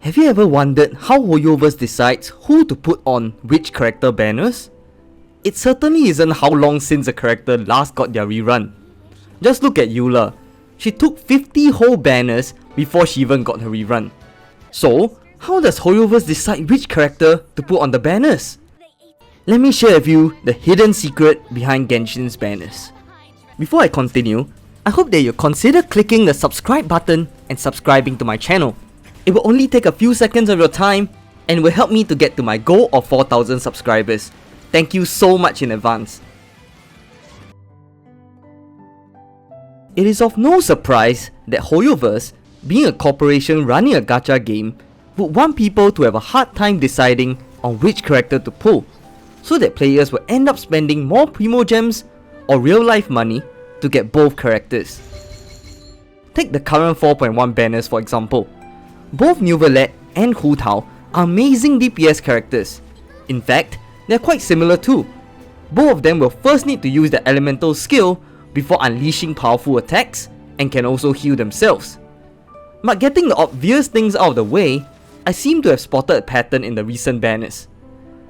Have you ever wondered how Hoyoverse decides who to put on which character banners? It certainly isn't how long since a character last got their rerun. Just look at Eula. She took 50 whole banners before she even got her rerun. So, how does Hoyoverse decide which character to put on the banners? Let me share with you the hidden secret behind Genshin's banners. Before I continue, I hope that you consider clicking the subscribe button and subscribing to my channel. It will only take a few seconds of your time and will help me to get to my goal of 4,000 subscribers. Thank you so much in advance. It is of no surprise that Hoyoverse, being a corporation running a gacha game, would want people to have a hard time deciding on which character to pull, so that players will end up spending more Primo Gems or real life money to get both characters. Take the current 4.1 banners for example. Both Neuvillette and Hu Tao are amazing DPS characters. In fact, they are quite similar too. Both of them will first need to use their elemental skill before unleashing powerful attacks and can also heal themselves. But getting the obvious things out of the way, I seem to have spotted a pattern in the recent banners.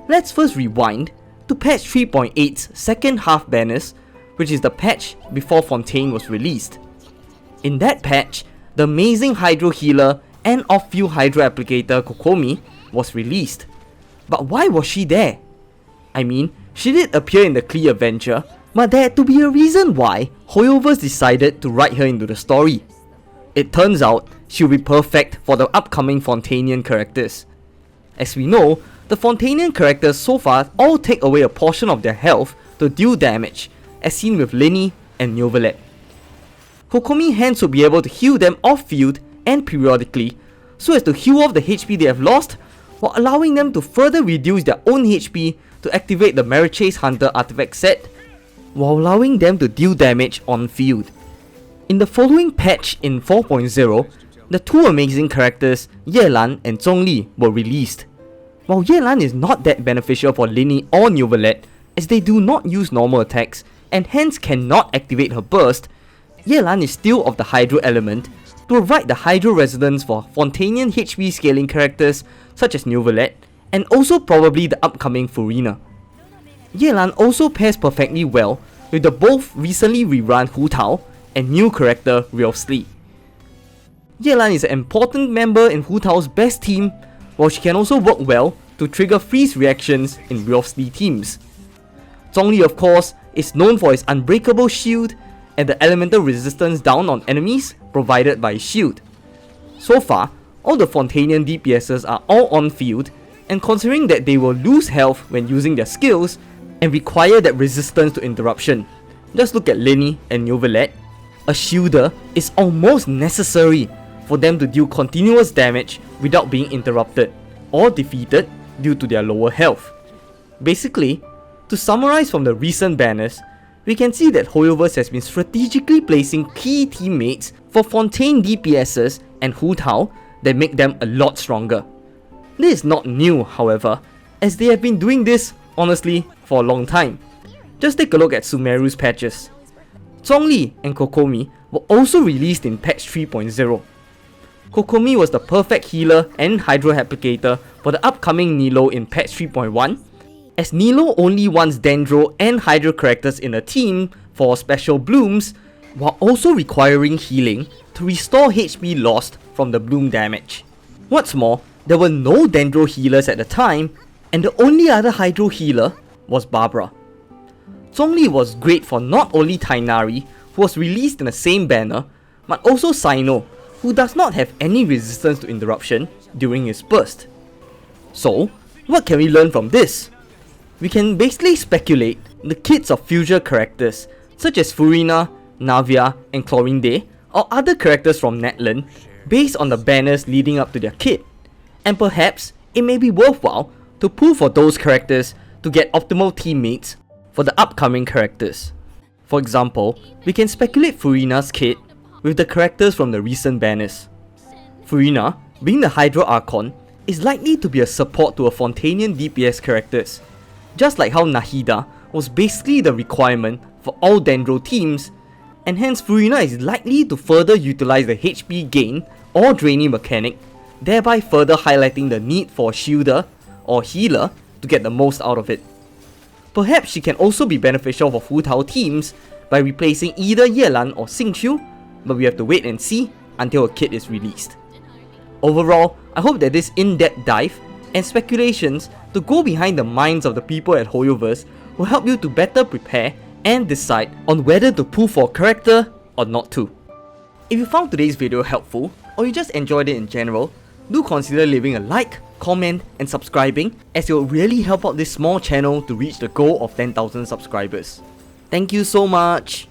Let's first rewind to patch 3.8's second half banners, which is the patch before Fontaine was released. In that patch, the amazing Hydro Healer and off-field Hydro Applicator Kokomi was released. But why was she there? I mean, she did appear in the Klee Adventure, but there had to be a reason why Hoyoverse decided to write her into the story. It turns out she'll be perfect for the upcoming Fontainian characters. As we know, the Fontainian characters so far all take away a portion of their health to deal damage, as seen with Lyney and Neuvillette. Kokomi hence will be able to heal them off-field and periodically, so as to heal off the HP they have lost, while allowing them to further reduce their own HP to activate the Marichase Hunter artifact set, while allowing them to deal damage on field. In the following patch in 4.0, the two amazing characters Yelan and Zhongli were released. While Yelan is not that beneficial for Lyney or Neuvillette, as they do not use normal attacks and hence cannot activate her burst, Yelan is still of the Hydro element to provide the Hydro resonance for Fontainian HP scaling characters such as Neuvillette and also probably the upcoming Furina. Yelan also pairs perfectly well with the both recently rerun Hu Tao and new character Ryosli. Yelan is an important member in Hu Tao's best team, while she can also work well to trigger freeze reactions in Ryosli teams. Zhongli of course is known for his unbreakable shield and the elemental resistance down on enemies provided by his shield. So far, all the Fontainian DPSs are all on field, and considering that they will lose health when using their skills and require that resistance to interruption, just look at Lyney and Neuvillette. A shielder is almost necessary for them to deal continuous damage without being interrupted or defeated due to their lower health. Basically, to summarize from the recent banners, we can see that Hoyoverse has been strategically placing key teammates for Fontaine DPSs and Hu Tao that make them a lot stronger. This is not new, however, as they have been doing this, honestly, for a long time. Just take a look at Sumeru's patches. Zhongli and Kokomi were also released in patch 3.0. Kokomi was the perfect healer and Hydro Applicator for the upcoming Nilo in patch 3.1, as Nilo only wants Dendro and Hydro characters in a team for special blooms, while also requiring healing to restore HP lost from the bloom damage. What's more, there were no Dendro healers at the time, and the only other Hydro healer was Barbara. Zhongli was great for not only Tainari, who was released in the same banner, but also Sino, who does not have any resistance to interruption during his burst. So, what can we learn from this? We can basically speculate the kits of future characters such as Furina, Navia and Chlorinde or other characters from Netland based on the banners leading up to their kit, and perhaps it may be worthwhile to pull for those characters to get optimal teammates for the upcoming characters. For example, we can speculate Furina's kit with the characters from the recent banners. Furina, being the Hydro Archon, is likely to be a support to a Fontainian DPS characters, just like how Nahida was basically the requirement for all Dendro teams, and hence Furina is likely to further utilize the HP gain or draining mechanic thereby further highlighting the need for a shielder or healer to get the most out of it. Perhaps she can also be beneficial for Fu Tao teams by replacing either Yelan or Xingqiu, but we have to wait and see until a kit is released. Overall, I hope that this in-depth dive and speculations to go behind the minds of the people at Hoyoverse will help you to better prepare and decide on whether to pull for a character or not to. If you found today's video helpful, or you just enjoyed it in general, do consider leaving a like, comment and subscribing, as it will really help out this small channel to reach the goal of 10,000 subscribers. Thank you so much!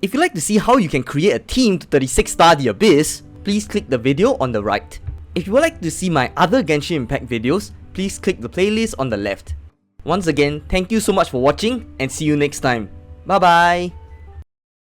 If you'd like to see how you can create a team to 36-star the Abyss, please click the video on the right. If you would like to see my other Genshin Impact videos, please click the playlist on the left. Once again, thank you so much for watching and see you next time. Bye bye!